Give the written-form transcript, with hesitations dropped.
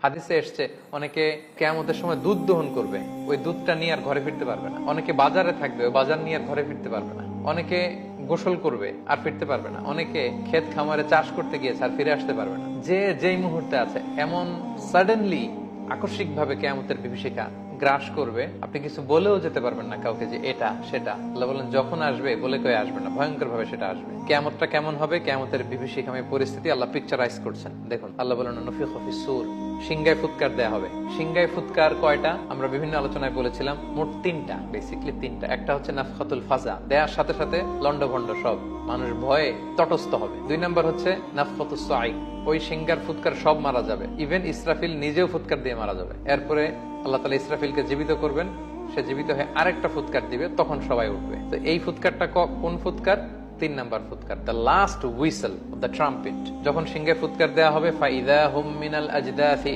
হাদিসে এসছে অনেকে কিয়ামতের সময় দুধ দহন করবে, ওই দুধটা নিয়ে আর ঘরে ফিরতে পারবে না। অনেকে বাজারে থাকবে, ওই বাজার নিয়ে আর ঘরে ফিরতে পারবে না। অনেকে গোসল করবে আর ফিরতে পারবে না। অনেকে ক্ষেত খামারে চাষ করতে গিয়েছে আর ফিরে আসতে পারবে না। যে যেই মুহূর্তে আছে এমন সাডেনলি আকস্মিক ভাবে কিয়ামতের বিভীষিকা গ্রাস করবে, আপনি কিছু বলেও যেতে পারবেন না কাউকে যে এটা সেটা। আল্লাহ বলেন যখন আসবে বলে কয়ে আসবে না, ভয়ঙ্কর ভাবে সেটা আসবে। কিয়ামতটা কেমন হবে, কিয়ামতের বিভীষিকাময় পরিস্থিতি আল্লাহ পিকচারাইজ করছেন। দেখুন আল্লাহ বলেন নফিখা ফিস-সূর, সিংগায় ফুৎকার দেয়া হবে। সিংগায় ফুৎকার কয়টা আমরা বিভিন্ন আলোচনায় বলেছিলাম, মোট তিনটা, বেসিক্যালি তিনটা। একটা হচ্ছে নাফখাতুল ফাজা, দেয়ার সাথে সাথে লন্ডভন্ড সব মানুষ ভয়ে তটস্থ হবে। 2 নাম্বার হচ্ছে নাফখাতুস সাঈক, ওই সিংগার ফুৎকার সব মারা যাবে, ইভেন ইসরাফিল নিজেও ফুৎকার দিয়ে মারা যাবে। এরপরে আল্লাহ তাআলা ইসরাফিলকে জীবিত করবেন, সে জীবিত হয়ে আরেকটা ফুৎকার দিবে, তখন সবাই উঠবে। তো এই ফুৎকারটা কোন ফুৎকার? 3 নাম্বার ফুৎকার, the last whistle of the trumpet. যখন সিংহে ফুৎকার দেয়া হবে, ফাইদা হুম মিনাল আজদাসি